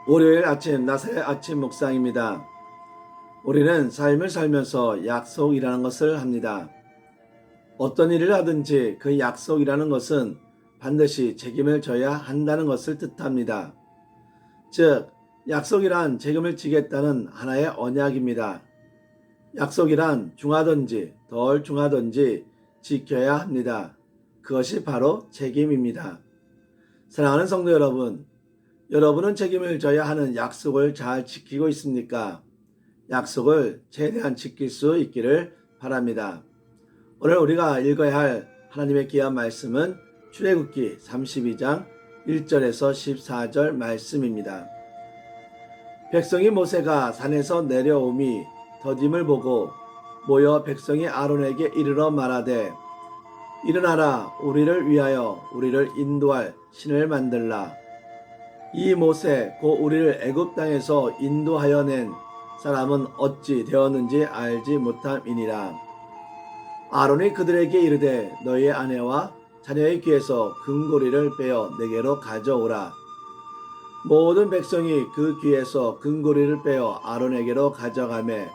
월요일 아침 나사의 아침 묵상입니다. 우리는 삶을 살면서 약속이라는 것을 합니다. 어떤 일을 하든지 그 약속이라는 것은 반드시 책임을 져야 한다는 것을 뜻합니다. 즉, 약속이란 책임을 지겠다는 하나의 언약입니다. 약속이란 중하든지 덜 중하든지 지켜야 합니다. 그것이 바로 책임입니다. 사랑하는 성도 여러분, 여러분은 책임을 져야 하는 약속을 잘 지키고 있습니까? 약속을 최대한 지킬 수 있기를 바랍니다. 오늘 우리가 읽어야 할 하나님의 귀한 말씀은 출애굽기 32장 1절에서 14절 말씀입니다. 백성이 모세가 산에서 내려오미 더딤을 보고 모여 백성이 아론에게 이르러 말하되 일어나라 우리를 위하여 우리를 인도할 신을 만들라. 이 모세 곧 우리를 애굽 땅에서 인도하여 낸 사람은 어찌 되었는지 알지 못함이니라. 아론이 그들에게 이르되 너희의 아내와 자녀의 귀에서 금고리를 빼어 내게로 가져오라. 모든 백성이 그 귀에서 금고리를 빼어 아론에게로 가져가매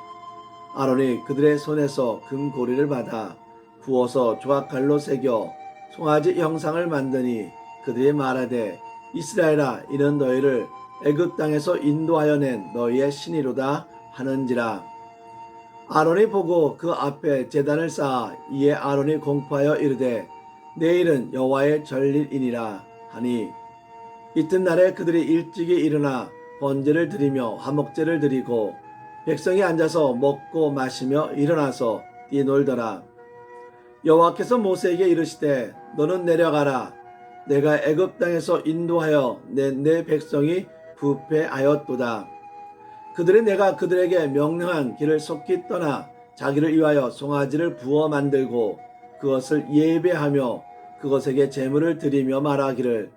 아론이 그들의 손에서 금고리를 받아 부어서 조각칼로 새겨 송아지 형상을 만드니 그들이 말하되 이스라엘아 이는 너희를 애굽 땅에서 인도하여 낸 너희의 신이로다 하는지라. 아론이 보고 그 앞에 제단을 쌓아 이에 아론이 공포하여 이르되 내일은 여호와의 전일이니라 하니 이튿날에 그들이 일찍이 일어나 번제를 드리며 화목제를 드리고 백성이 앉아서 먹고 마시며 일어나서 뛰놀더라. 여호와께서 모세에게 이르시되 너는 내려가라. 내가 애굽 땅에서 인도하여 낸 내 백성이 부패하였도다. 그들이 내가 그들에게 명령한 길을 속히 떠나 자기를 위하여 송아지를 부어 만들고 그것을 예배하며 그것에게 제물을 드리며 말하기를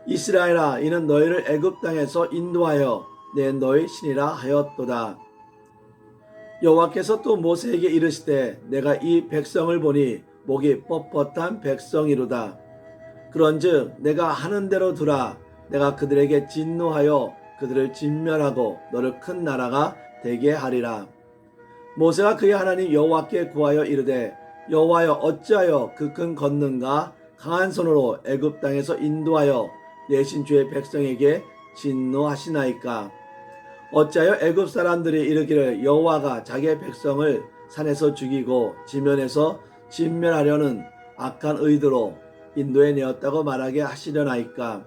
이스라엘아 이는 너희를 애굽 땅에서 인도하여 낸 너희 신이라 하였도다. 여호와께서 또 모세에게 이르시되 내가 이 백성을 보니 목이 뻣뻣한 백성이로다. 그런즉 내가 하는 대로 두라. 내가 그들에게 진노하여 그들을 진멸하고 너를 큰 나라가 되게 하리라. 모세가 그의 하나님 여호와께 구하여 이르되 여호와여 어찌하여 그 큰 권능과 강한 손으로 애굽 땅에서 인도하여 내신 주의 백성에게 진노하시나이까. 어찌하여 애굽 사람들이 이르기를 여호와가 자기의 백성을 산에서 죽이고 지면에서 진멸하려는 악한 의도로 인도해 내었다고 말하게 하시려나이까.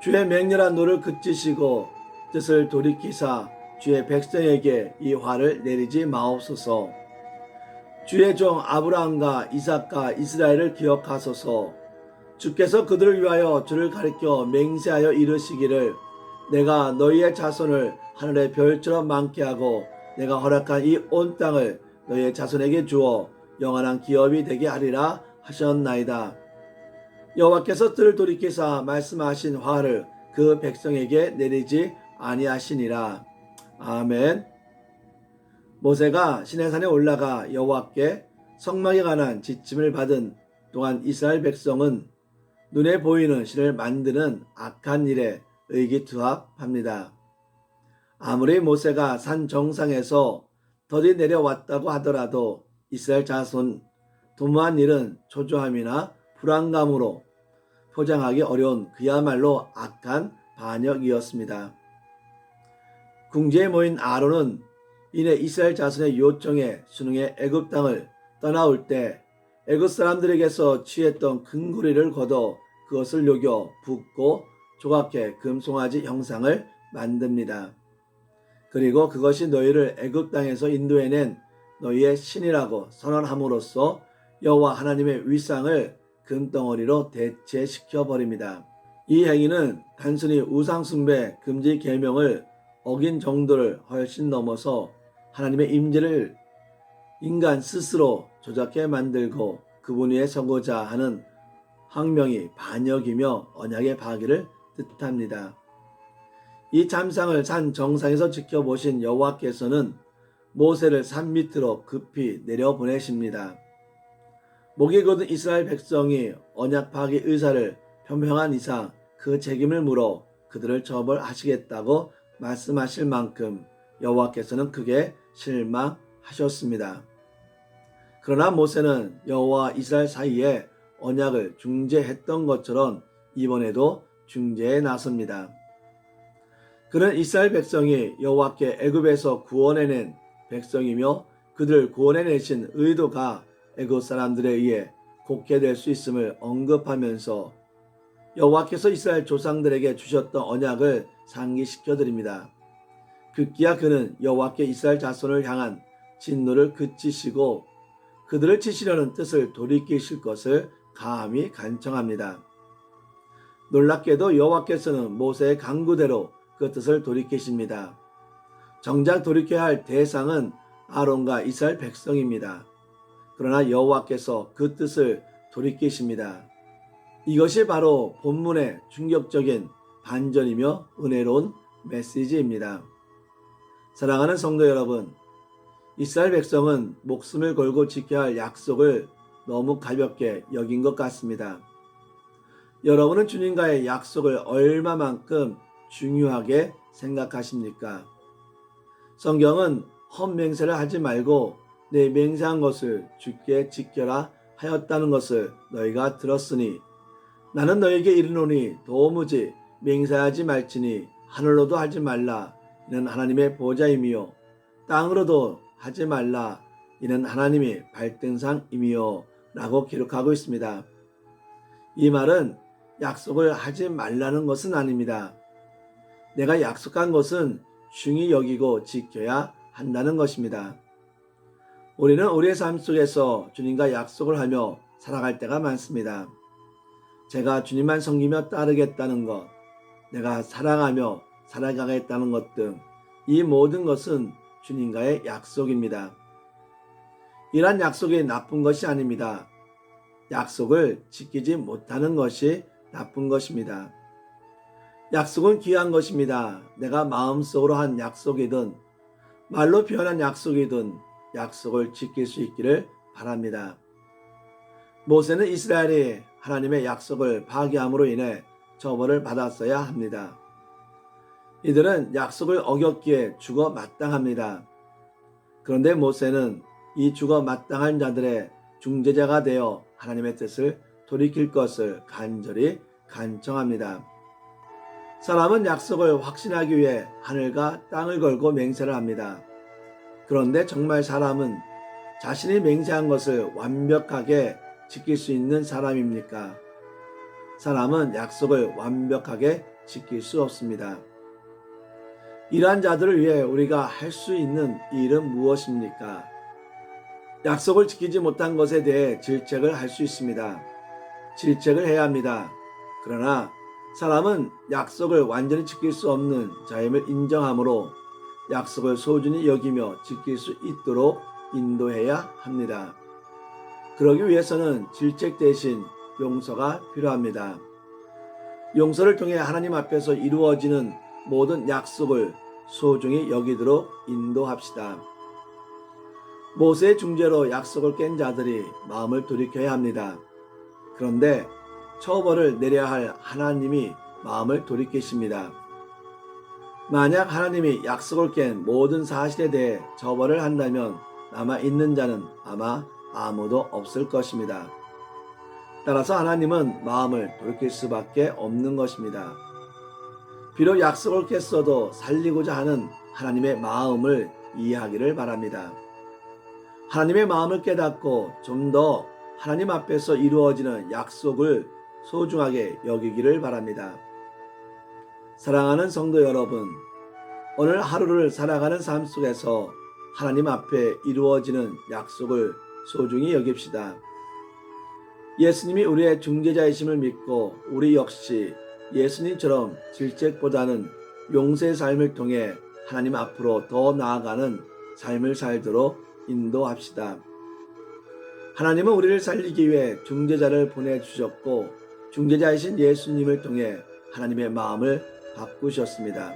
주의 맹렬한 노를 그치시고 뜻을 돌이키사 주의 백성에게 이 화를 내리지 마옵소서. 주의 종 아브라함과 이삭과 이스라엘을 기억하소서. 주께서 그들을 위하여 주를 가리켜 맹세하여 이르시기를 내가 너희의 자손을 하늘의 별처럼 많게 하고 내가 허락한 이 온 땅을 너희의 자손에게 주어 영원한 기업이 되게 하리라 하셨나이다. 여호와께서 뜰을 돌이키사 말씀하신 화를 그 백성에게 내리지 아니하시니라. 아멘. 모세가 시내산에 올라가 여호와께 성막에 관한 지침을 받은 동안 이스라엘 백성은 눈에 보이는 신을 만드는 악한 일에 의기투합합니다. 아무리 모세가 산 정상에서 더디 내려왔다고 하더라도 이스라엘 자손 도무한 일은 초조함이나 불안감으로 포장하기 어려운 그야말로 악한 반역이었습니다. 궁지에 모인 아론은 이내 이스라엘 자손의 요청에 순응해 애굽 땅을 떠나올 때 애굽 사람들에게서 취했던 금고리를 걷어 그것을 녹여 붓고 조각해 금송아지 형상을 만듭니다. 그리고 그것이 너희를 애굽 땅에서 인도해낸 너희의 신이라고 선언함으로써 여호와 하나님의 위상을 금덩어리로 대체시켜 버립니다. 이 행위는 단순히 우상숭배 금지 계명을 어긴 정도를 훨씬 넘어서 하나님의 임재를 인간 스스로 조작해 만들고 그분 위에 서고자 하는 항명이 반역이며 언약의 파기를 뜻합니다. 이 참상을 산 정상에서 지켜보신 여호와께서는 모세를 산 밑으로 급히 내려보내십니다. 목이 곧은 이스라엘 백성이 언약 파기 의사를 표명한 이상 그 책임을 물어 그들을 처벌하시겠다고 말씀하실 만큼 여호와께서는 크게 실망하셨습니다. 그러나 모세는 여호와 이스라엘 사이에 언약을 중재했던 것처럼 이번에도 중재에 나섭니다. 그는 이스라엘 백성이 여호와께 애굽에서 구원해낸 백성이며 그들을 구원해내신 의도가 애굽 사람들에 의해 곡게 될 수 있음을 언급하면서 여호와께서 이스라엘 조상들에게 주셨던 언약을 상기시켜 드립니다. 급기야 그는 여호와께 이스라엘 자손을 향한 진노를 그치시고 그들을 치시려는 뜻을 돌이키실 것을 감히 간청합니다. 놀랍게도 여호와께서는 모세의 강구대로 그 뜻을 돌이키십니다. 정작 돌이켜야 할 대상은 아론과 이스라엘 백성입니다. 그러나 여호와께서 그 뜻을 돌이키십니다. 이것이 바로 본문의 충격적인 반전이며 은혜로운 메시지입니다. 사랑하는 성도 여러분, 이스라엘 백성은 목숨을 걸고 지켜야 할 약속을 너무 가볍게 여긴 것 같습니다. 여러분은 주님과의 약속을 얼마만큼 중요하게 생각하십니까? 성경은 헛맹세를 하지 말고 내 맹세한 것을 주께 지켜라 하였다는 것을 너희가 들었으니 나는 너에게 이르노니 도무지 맹세하지 말지니 하늘로도 하지 말라 이는 하나님의 보좌임이요 땅으로도 하지 말라 이는 하나님의 발등상임이요 라고 기록하고 있습니다. 이 말은 약속을 하지 말라는 것은 아닙니다. 내가 약속한 것은 중히 여기고 지켜야 한다는 것입니다. 우리는 우리의 삶 속에서 주님과 약속을 하며 살아갈 때가 많습니다. 제가 주님만 섬기며 따르겠다는 것, 내가 사랑하며 살아가겠다는 것 등 이 모든 것은 주님과의 약속입니다. 이러한 약속이 나쁜 것이 아닙니다. 약속을 지키지 못하는 것이 나쁜 것입니다. 약속은 귀한 것입니다. 내가 마음속으로 한 약속이든 말로 표현한 약속이든 약속을 지킬 수 있기를 바랍니다. 모세는 이스라엘이 하나님의 약속을 파기함으로 인해 처벌을 받았어야 합니다. 이들은 약속을 어겼기에 죽어 마땅합니다. 그런데 모세는 이 죽어 마땅한 자들의 중재자가 되어 하나님의 뜻을 돌이킬 것을 간절히 간청합니다. 사람은 약속을 확신하기 위해 하늘과 땅을 걸고 맹세를 합니다. 그런데 정말 사람은 자신이 맹세한 것을 완벽하게 지킬 수 있는 사람입니까? 사람은 약속을 완벽하게 지킬 수 없습니다. 이러한 자들을 위해 우리가 할 수 있는 일은 무엇입니까? 약속을 지키지 못한 것에 대해 질책을 할 수 있습니다. 질책을 해야 합니다. 그러나 사람은 약속을 완전히 지킬 수 없는 자임을 인정하므로 약속을 소중히 여기며 지킬 수 있도록 인도해야 합니다. 그러기 위해서는 질책 대신 용서가 필요합니다. 용서를 통해 하나님 앞에서 이루어지는 모든 약속을 소중히 여기도록 인도합시다. 모세의 중재로 약속을 깬 자들이 마음을 돌이켜야 합니다. 그런데 처벌을 내려야 할 하나님이 마음을 돌이키십니다. 만약 하나님이 약속을 깬 모든 사실에 대해 처벌을 한다면 남아있는 자는 아마 아무도 없을 것입니다. 따라서 하나님은 마음을 돌이킬 수밖에 없는 것입니다. 비록 약속을 깼어도 살리고자 하는 하나님의 마음을 이해하기를 바랍니다. 하나님의 마음을 깨닫고 좀 더 하나님 앞에서 이루어지는 약속을 소중하게 여기기를 바랍니다. 사랑하는 성도 여러분, 오늘 하루를 살아가는 삶 속에서 하나님 앞에 이루어지는 약속을 소중히 여깁시다. 예수님이 우리의 중재자이심을 믿고 우리 역시 예수님처럼 질책보다는 용서의 삶을 통해 하나님 앞으로 더 나아가는 삶을 살도록 인도합시다. 하나님은 우리를 살리기 위해 중재자를 보내주셨고 중재자이신 예수님을 통해 하나님의 마음을 바꾸셨습니다.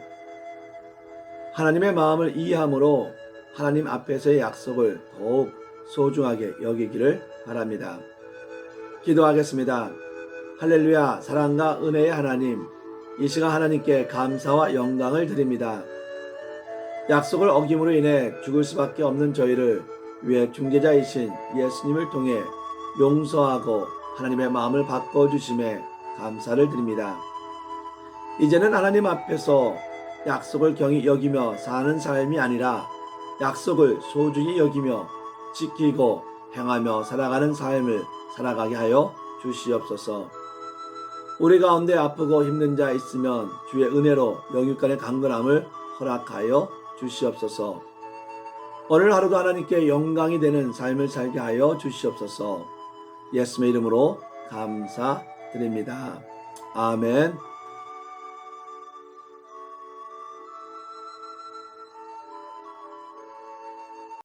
하나님의 마음을 이해함으로 하나님 앞에서의 약속을 더욱 소중하게 여기기를 바랍니다. 기도하겠습니다. 할렐루야. 사랑과 은혜의 하나님, 이 시간 하나님께 감사와 영광을 드립니다. 약속을 어김으로 인해 죽을 수밖에 없는 저희를 위해 중재자이신 예수님을 통해 용서하고 하나님의 마음을 바꿔주심에 감사를 드립니다. 이제는 하나님 앞에서 약속을 경히 여기며 사는 삶이 아니라 약속을 소중히 여기며 지키고 행하며 살아가는 삶을 살아가게 하여 주시옵소서. 우리 가운데 아프고 힘든 자 있으면 주의 은혜로 영육간의 강건함을 허락하여 주시옵소서. 오늘 하루도 하나님께 영광이 되는 삶을 살게 하여 주시옵소서. 예수님의 이름으로 감사드립니다. 아멘.